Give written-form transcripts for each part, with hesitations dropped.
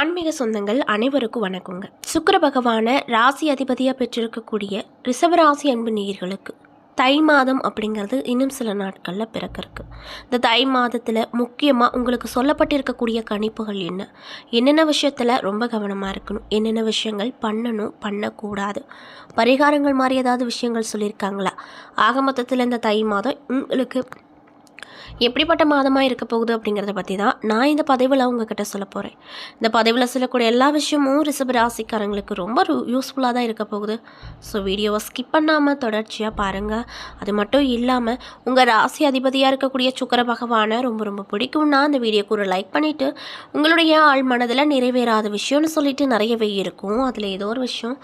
ஆன்மீக சொந்தங்கள் அனைவருக்கும் வணக்கங்க. சுக்கிர பகவான ராசி அதிபதியாக பெற்றிருக்கக்கூடிய ரிஷபராசி அன்பு நேயர்களுக்கு தை மாதம் அப்படிங்கிறது இன்னும் சில நாட்களில் பிறக்கிறதுக்கு. இந்த தை மாதத்தில் முக்கியமாக உங்களுக்கு சொல்லப்பட்டிருக்கக்கூடிய கணிப்புகள் என்னென்ன விஷயத்தில் ரொம்ப கவனமாக இருக்கணும், என்னென்ன விஷயங்கள் பண்ணணும் பண்ணக்கூடாது, பரிகாரங்கள் மாதிரி ஏதாவது விஷயங்கள் சொல்லியிருக்காங்களா, ஆக மொத்தத்தில் இந்த தை மாதம் உங்களுக்கு எப்படிப்பட்ட மாதமாக இருக்க போகுது அப்படிங்கிறத பற்றி தான் நான் இந்த பதிவில் உங்ககிட்ட சொல்ல போகிறேன். இந்த பதிவில் சொல்லக்கூடிய எல்லா விஷயமும் ரிஷப ராசிக்காரங்களுக்கு ரொம்ப யூஸ்ஃபுல்லாக தான் இருக்க போகுது. ஸோ வீடியோவை ஸ்கிப் பண்ணாமல் தொடர்ச்சியாக பாருங்கள். அது மட்டும் இல்லாமல் உங்கள் ராசி அதிபதியாக இருக்கக்கூடிய சுக்கிர பகவானை ரொம்ப ரொம்ப பிடிக்கும்னா அந்த வீடியோக்கு ஒரு லைக் பண்ணிவிட்டு, உங்களுடைய ஆள் மனதில் நிறைவேறாத விஷயம்னு சொல்லிட்டு நிறையவே இருக்கும், அதில் ஏதோ ஒரு விஷயம்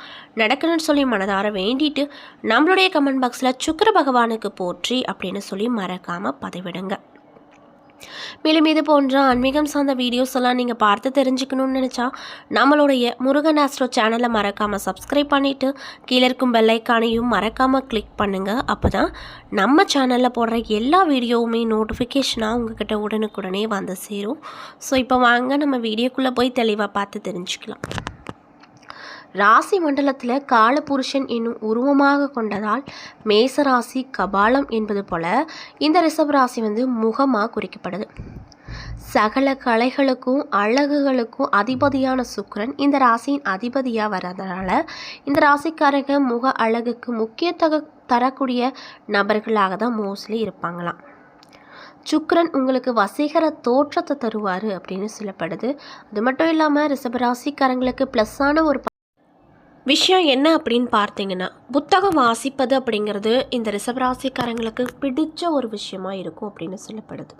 நடக்கணும்னு சொல்லி மனதார வேண்டிட்டு நம்மளுடைய கமெண்ட் பாக்ஸில் சுக்கிர பகவானுக்கு போற்றி அப்படின்னு சொல்லி மறக்காமல் பதிவிடுங்க. மேலும் இது போன்ற ஆன்மீகம் சார்ந்த வீடியோஸ் எல்லாம் நீங்கள் பார்த்து தெரிஞ்சுக்கணும்னு நினச்சா நம்மளுடைய முருகன் ஆஸ்ட்ரோ சேனலை மறக்காமல் சப்ஸ்கிரைப் பண்ணிவிட்டு கீழே இருக்கும் பெல்லைக்கானையும் மறக்காமல் கிளிக் பண்ணுங்கள். அப்போ தான் நம்ம சேனலில் போடுற எல்லா வீடியோவுமே நோட்டிஃபிகேஷனாக உங்ககிட்ட உடனுக்குடனே வந்து சேரும். ஸோ இப்போ வாங்க நம்ம வீடியோக்குள்ளே போய் தெளிவாக பார்த்து தெரிஞ்சுக்கலாம். ராசி மண்டலத்தில் காலபுருஷன் என்னும் உருவமாக கொண்டதால் மேசராசி கபாலம் என்பது போல இந்த ரிஷப ராசி முகமாக குறிக்கப்படுது. சகல கலைகளுக்கும் அழகுகளுக்கும் அதிபதியான சுக்கிரன் இந்த ராசியின் அதிபதியாக வர்றதுனால இந்த ராசிக்காரங்க முக அழகுக்கு முக்கியத்துவம் தரக்கூடிய நபர்களாக தான் மோஸ்ட்லி இருப்பாங்களாம். சுக்கிரன் உங்களுக்கு வசீகர தோற்றத்தை தருவார் அப்படின்னு சொல்லப்படுது. அது மட்டும் இல்லாமல் ரிஷபராசிக்காரங்களுக்கு ப்ளஸ்ஸான ஒரு விஷயம் என்ன அப்படின்னு பார்த்தீங்கன்னா, புத்தகம் வாசிப்பது அப்படிங்கிறது இந்த ரிஷபராசிக்காரங்களுக்கு பிடிச்ச ஒரு விஷயமா இருக்கும் அப்படின்னு சொல்லப்படுது.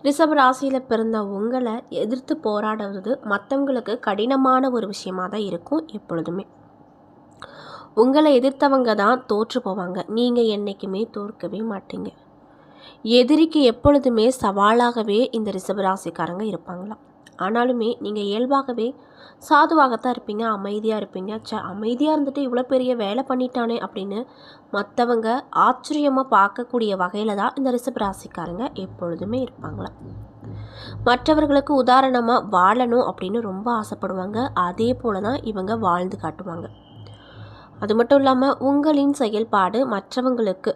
ரிஷபராசியில் பிறந்த உங்களை எதிர்த்து போராடுவது மற்றவங்களுக்கு கடினமான ஒரு விஷயமாக தான் இருக்கும். எப்பொழுதுமே உங்களை எதிர்த்தவங்க தான் தோற்று போவாங்க, நீங்கள் என்றைக்குமே தோற்கவே மாட்டீங்க. எதிரிக்கு எப்பொழுதுமே சவாலாகவே இந்த ரிஷபராசிக்காரங்க இருப்பாங்களாம். ஆனாலுமே நீங்கள் இயல்பாகவே சாதுவாகத்தான் இருப்பீங்க, அமைதியாக இருப்பீங்க. அமைதியாக இருந்துட்டு இவ்வளோ பெரிய வேலை பண்ணிட்டானே அப்படின்னு மற்றவங்க ஆச்சரியமாக பார்க்கக்கூடிய வகையில் தான் இந்த ரிஷபராசிக்காரங்க எப்பொழுதுமே இருப்பாங்களாம். மற்றவர்களுக்கு உதாரணமாக வாழணும் அப்படின்னு ரொம்ப ஆசைப்படுவாங்க. அதே போல தான் இவங்க வாழ்ந்து காட்டுவாங்க. அது மட்டும் இல்லாமல் உங்களின் செயல்பாடு மற்றவங்களுக்கு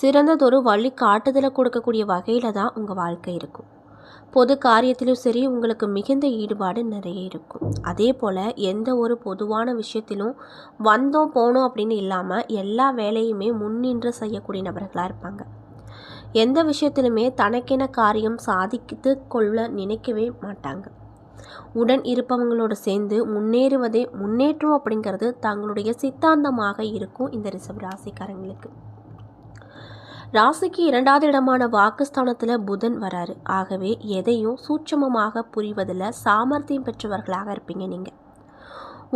சிறந்ததொரு வழி காட்டுதலை கொடுக்கக்கூடிய வகையில் தான் உங்கள் வாழ்க்கை இருக்கும். பொது காரியத்திலும் சரி உங்களுக்கு மிகுந்த ஈடுபாடு நிறைய இருக்கும். அதே போல் எந்த ஒரு பொதுவான விஷயத்திலும் வந்தோம் போனோம் அப்படின்னு இல்லாமல் எல்லா வேலையுமே முன்னின்று செய்யக்கூடிய நபர்களாக இருப்பாங்க. எந்த விஷயத்திலுமே தனக்கென காரியம் சாதித்து கொள்ள நினைக்கவே மாட்டாங்க. உடன் இருப்பவங்களோடு சேர்ந்து முன்னேறுவதே முன்னேற்றம் அப்படிங்கிறது தங்களுடைய சித்தாந்தமாக இருக்கும் இந்த ரிஷப ராசிக்காரங்களுக்கு. ராசிக்கு 2வது இடமான வாக்குஸ்தானத்தில் புதன் வராரு. ஆகவே எதையும் சூட்சமமாக புரிவதில் சாமர்த்தியம் பெற்றவர்களாக இருப்பீங்க. நீங்கள்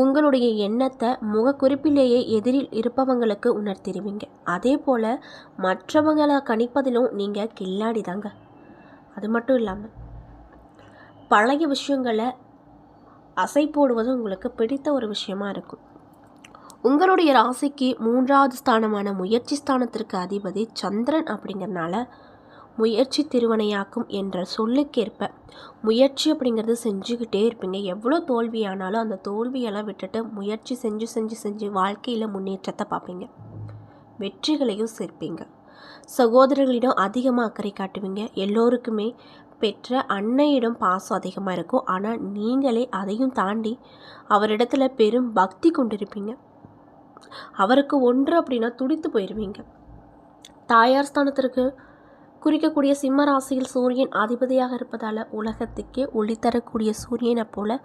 உங்களுடைய எண்ணத்தை முகக்குறிப்பிலேயே எதிரில் இருப்பவங்களுக்கு உணர்த்திடுவீங்க. அதே போல் மற்றவங்களை கணிப்பதிலும் நீங்கள் கில்லாடி தாங்க. அது மட்டும் இல்லாமல் பழைய விஷயங்களை அசை போடுவது உங்களுக்கு பிடித்த ஒரு விஷயமா இருக்கும். உங்களுடைய ராசிக்கு 3வது ஸ்தானமான முயற்சி ஸ்தானத்திற்கு அதிபதி சந்திரன் அப்படிங்கிறதுனால முயற்சி திருவனையாக்கும் என்ற சொல்லுக்கேற்ப முயற்சி அப்படிங்கிறது செஞ்சுக்கிட்டே இருப்பீங்க. எவ்வளோ தோல்வியானாலும் அந்த தோல்வியெல்லாம் விட்டுட்டு முயற்சி செஞ்சு செஞ்சு செஞ்சு வாழ்க்கையில் முன்னேற்றத்தை பார்ப்பீங்க, வெற்றிகளையும் சேர்ப்பீங்க. சகோதரர்களிடம் அதிகமாக அக்கறை காட்டுவீங்க. எல்லோருக்குமே பெற்ற அன்னையிடம் பாசம் அதிகமாக இருக்கும். ஆனால் நீங்களே அதையும் தாண்டி அவரிடத்துல பெரும் பக்தி கொண்டிருப்பீங்க. அவருக்கு ஒன்று அப்படின்னா துடித்து போயிடுவீங்க. தாயார் ஸ்தானத்திற்கு குறிக்கக்கூடிய சிம்ம ராசியில் சூரியன் அதிபதியாக இருப்பதால் உலகத்துக்கே ஒளி தரக்கூடிய சூரியனை போல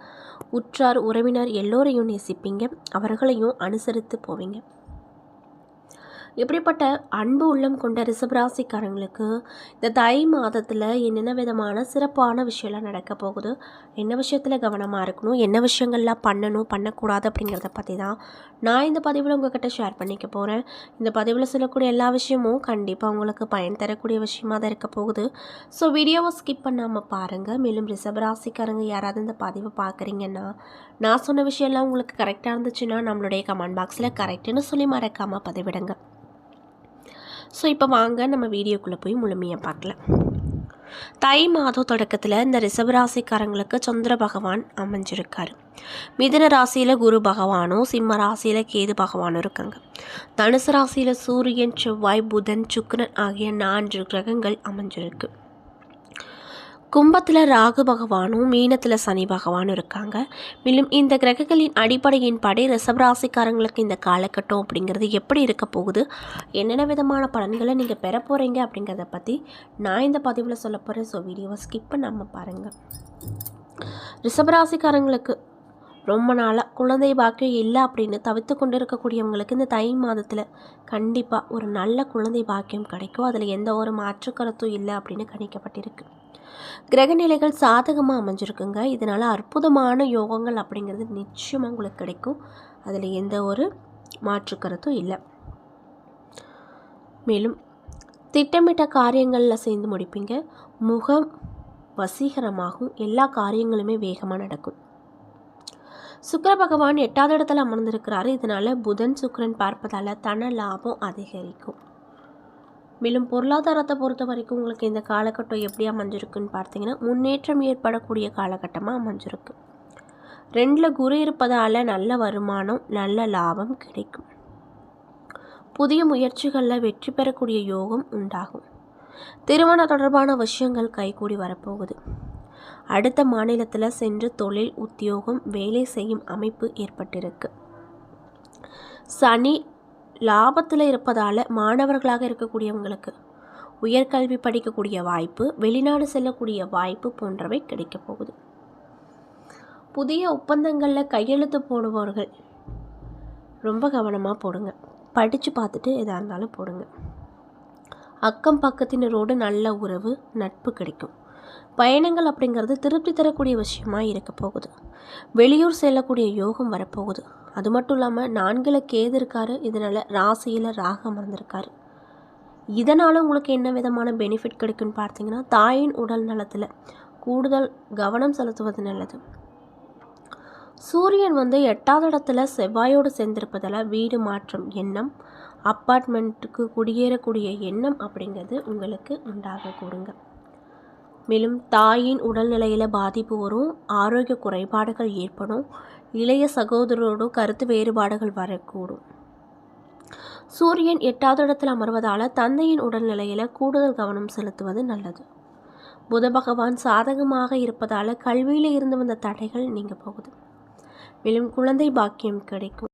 உற்றார் உறவினர் எல்லோரையும் நேசிப்பீங்க, அவர்களையும் அனுசரித்து போவீங்க. இப்படிப்பட்ட அன்பு உள்ளம் கொண்ட ரிஷபராசிக்காரங்களுக்கு இந்த தை மாதத்தில் என்னென்ன விதமான சிறப்பான விஷயம்லாம் நடக்க போகுது, என்ன விஷயத்தில் கவனமாக இருக்கணும், என்ன விஷயங்கள்லாம் பண்ணணும் பண்ணக்கூடாது அப்படிங்கிறத பற்றி தான் நான் இந்த பதிவில் உங்கள்கிட்ட ஷேர் பண்ணிக்க போகிறேன். இந்த பதிவில் சொல்லக்கூடிய எல்லா விஷயமும் கண்டிப்பாக உங்களுக்கு பயன் தரக்கூடிய விஷயமாக தான் இருக்க போகுது. ஸோ வீடியோவை ஸ்கிப் பண்ணாமல் பாருங்கள். மேலும் ரிஷபராசிக்காரங்க யாராவது இந்த பதிவை பார்க்குறீங்கன்னா, நான் சொன்ன விஷயம்லாம் உங்களுக்கு கரெக்டாக இருந்துச்சுன்னா நம்மளுடைய கமெண்ட் பாக்ஸில் கரெக்டுன்னு சொல்லி மறக்காமல் பதிவிடுங்க. ஸோ இப்போ வாங்க நம்ம வீடியோக்குள்ளே போய் முழுமையாக பார்க்கலாம். தை மாதம் தொடக்கத்தில் இந்த ரிஷபராசிக்காரங்களுக்கு சந்திர பகவான் அமைஞ்சிருக்காரு. மிதுன ராசியில் குரு பகவானும் சிம்ம ராசியில் கேது பகவானும் இருக்காங்க. தனுசு ராசியில் சூரியன், செவ்வாய், புதன், சுக்கிரன் ஆகிய 4 கிரகங்கள் அமைஞ்சிருக்கு. கும்பத்தில் ராகு பகவானும் மீனத்தில் சனி பகவானும் இருக்காங்க. மேலும் இந்த கிரகங்களின் அடிப்படையின் படி ரிஷபராசிக்காரங்களுக்கு இந்த காலகட்டம் அப்படிங்கிறது எப்படி இருக்க போகுது, என்னென்ன விதமான பலன்களை நீங்கள் பெற போகிறீங்க அப்படிங்கிறத பற்றி நான் இந்த பதிவில் சொல்ல போகிறேன். ஸோ வீடியோவை ஸ்கிப் பண்ணாமல் பாருங்கள். ரிஷபராசிக்காரங்களுக்கு ரொம்ப நாளாக குழந்தை பாக்கியம் இல்லை அப்படின்னு தவிர்த்து கொண்டு இருக்கக்கூடியவங்களுக்கு இந்த தை மாதத்தில் கண்டிப்பாக ஒரு நல்ல குழந்தை பாக்கியம் கிடைக்கும். அதில் எந்த ஒரு மாற்று கருத்தும் இல்லை அப்படின்னு கணிக்கப்பட்டிருக்கு. கிரகநிலைகள் சாதகமாக அமைஞ்சிருக்குங்க. இதனால் அற்புதமான யோகங்கள் அப்படிங்கிறது நிச்சயமாக உங்களுக்கு கிடைக்கும். அதில் எந்த ஒரு மாற்று கருத்தும் இல்லை. மேலும் திட்டமிட்ட காரியங்களில் சேர்ந்து முடிப்பீங்க. முகம் வசீகரமாகும். எல்லா காரியங்களுமே வேகமாக நடக்கும். சுக்கிர பகவான் 8வது இடத்துல அமர்ந்திருக்கிறாரு. இதனால் புதன் சுக்கிரன் பார்ப்பதால் தன லாபம் அதிகரிக்கும். மேலும் பொருளாதாரத்தை பொறுத்த வரைக்கும் உங்களுக்கு இந்த காலகட்டம் எப்படி அமைஞ்சிருக்குன்னு பார்த்தீங்கன்னா முன்னேற்றம் ஏற்படக்கூடிய காலகட்டமாக அமைஞ்சிருக்கு. 2ல் குரு இருப்பதால் நல்ல வருமானம், நல்ல லாபம் கிடைக்கும். புதிய முயற்சிகளில் வெற்றி பெறக்கூடிய யோகம் உண்டாகும். திருமண தொடர்பான விஷயங்கள் கைகூடி வரப்போகுது. அடுத்த மாநிலத்தில் சென்று தொழில், உத்தியோகம், வேலை செய்யும் அமைப்பு ஏற்பட்டிருக்கு. சனி லாபத்தில் இருப்பதால் மாணவர்களாக இருக்கக்கூடியவங்களுக்கு உயர்கல்வி படிக்கக்கூடிய வாய்ப்பு, வெளிநாடு செல்லக்கூடிய வாய்ப்பு போன்றவை கிடைக்க போகுது. புதிய ஒப்பந்தங்களில் கையெழுத்து போடுபவர்கள் ரொம்ப கவனமாக போடுங்க. படித்து பார்த்துட்டு எதாக இருந்தாலும் போடுங்க. அக்கம் பக்கத்தினரோடு நல்ல உறவு, நட்பு கிடைக்கும். பயணங்கள் அப்படிங்கிறது திருப்தி தரக்கூடிய விஷயமா இருக்க போகுது. வெளியூர் செல்லக்கூடிய யோகம் வரப்போகுது. அது மட்டும் இல்லாமல் 4ல் கேது இருக்காரு. இதனால் ராசியில் ராகு அமர்ந்திருக்காரு. இதனால் உங்களுக்கு என்ன விதமான பெனிஃபிட் கிடைக்குன்னு பார்த்தீங்கன்னா தாயின் உடல் நலத்தில் கூடுதல் கவனம் செலுத்துவது நல்லது. சூரியன் 8வது இடத்துல செவ்வாயோடு சேர்ந்திருப்பதால் வீடு மாற்றம் எண்ணம், அப்பார்ட்மெண்ட்டுக்கு குடியேறக்கூடிய எண்ணம் அப்படிங்கிறது உங்களுக்கு உண்டாக கூடுங்க. மேலும் தாயின் உடல்நிலையில் பாதிப்பு வரும். ஆரோக்கிய குறைபாடுகள் ஏற்படும். இளைய சகோதரரோடும் கருத்து வேறுபாடுகள் வரக்கூடும். சூரியன் 8வது இடத்தில் அமர்வதால் தந்தையின் உடல்நிலையில் கூடுதல் கவனம் செலுத்துவது நல்லது. புத பகவான் சாதகமாக இருப்பதால் கல்வியில் இருந்து வந்த தடைகள் நீங்க போகுது. மேலும் குழந்தை பாக்கியம் கிடைக்கும்.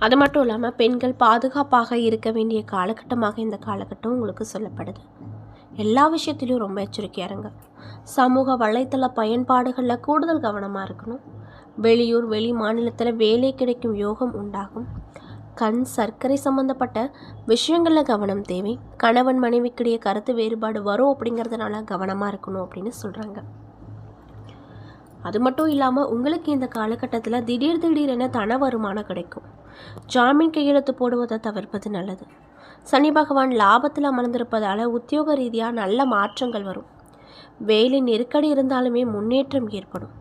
அது மட்டும் இல்லாமல் பெண்கள் பாதுகாப்பாக இருக்க வேண்டிய காலகட்டமாக இந்த காலகட்டம் உங்களுக்கு சொல்லப்படுது. எல்லா விஷயத்திலையும் ரொம்ப எச்சரிக்கையாக இருங்க. சமூக வலைத்தள பயன்பாடுகளில் கூடுதல் கவனமாக இருக்கணும். வெளியூர், வெளி மாநிலத்தில் வேலை கிடைக்கும் யோகம் உண்டாகும். கண், சர்க்கரை சம்பந்தப்பட்ட விஷயங்களில் கவனம் தேவை. கணவன் மனைவிக்கிடையே கருத்து வேறுபாடு வரும் அப்படிங்கிறதுனால கவனமாக இருக்கணும் அப்படின்னு சொல்கிறாங்க. அது மட்டும் இல்லாமல் உங்களுக்கு இந்த காலகட்டத்தில் திடீரென தன வருமானம் கிடைக்கும். ஜாமீன் கையெழுத்து போடுவதை தவிர்ப்பது நல்லது. சனி பகவான் லாபத்தில் அமர்ந்திருப்பதால் உத்தியோக ரீதியாக நல்ல மாற்றங்கள் வரும். வேலை நெருக்கடி இருந்தாலுமே முன்னேற்றம் ஏற்படும்.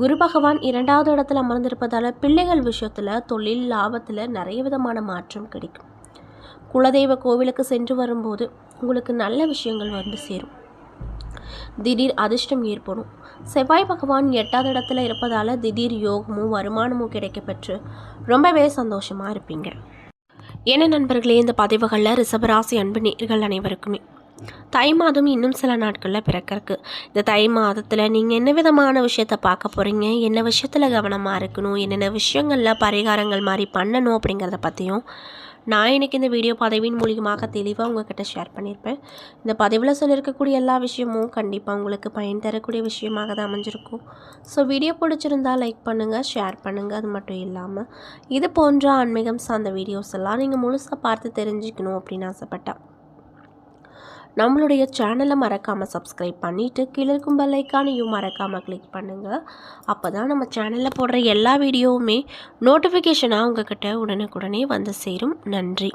குரு பகவான் 2வது இடத்துல அமர்ந்திருப்பதால் பிள்ளைகள் விஷயத்தில் தொழில் லாபத்தில் நிறைய விதமான மாற்றம் கிடைக்கும். குலதெய்வ கோவிலுக்கு சென்று வரும்போது உங்களுக்கு நல்ல விஷயங்கள் வந்து சேரும். திடீர் அதிர்ஷ்டம் ஏற்படும். செவ்வாய் பகவான் 8வது இடத்துல இருப்பதால் திடீர் யோகமும் வருமானமும் கிடைக்கப்பெற்று ரொம்பவே சந்தோஷமாக இருப்பீங்க. என்ன நண்பர்களே, இந்த பதிவுகளில் ரிஷபராசி அன்பு நேயர்கள் அனைவருக்குமே தை மாதம் இன்னும் சில நாட்களில் பிறக்கிறதுக்கு. இந்த தை மாதத்தில் நீங்கள் என்ன விதமான விஷயத்தை பார்க்க போகிறீங்க, என்ன விஷயத்தில் கவனமாக இருக்கணும், என்னென்ன விஷயங்களில் பரிகாரங்கள் மாதிரி பண்ணணும் அப்படிங்கிறத பற்றியும் நான் இன்றைக்கி இந்த வீடியோ பதிவின் மூலியமாக தெளிவாக உங்கள்கிட்ட ஷேர் பண்ணியிருப்பேன். இந்த பதிவில் சொல்லியிருக்கக்கூடிய எல்லா விஷயமும் கண்டிப்பாக உங்களுக்கு பயன் தரக்கூடிய விஷயமாக தான் அமைஞ்சிருக்கும். ஸோ வீடியோ பிடிச்சிருந்தால் லைக் பண்ணுங்கள், ஷேர் பண்ணுங்கள். அது மட்டும் இல்லாமல் இது போன்ற ஆன்மீகம் சார்ந்த வீடியோஸ் எல்லாம் நீங்கள் முழுசாக பார்த்து தெரிஞ்சுக்கணும் அப்படின்னு ஆசைப்பட்டேன். நம்மளுடைய சேனலை மறக்காமல் சப்ஸ்கிரைப் பண்ணிவிட்டு கீழே இருக்கும் பெல் ஐக்கானையும் மறக்காமல் கிளிக் பண்ணுங்கள். அப்போ தான் நம்ம சேனலில் போடுற எல்லா வீடியோவுமே நோட்டிஃபிகேஷனாக உங்கள்கிட்ட உடனுக்குடனே வந்து சேரும். நன்றி.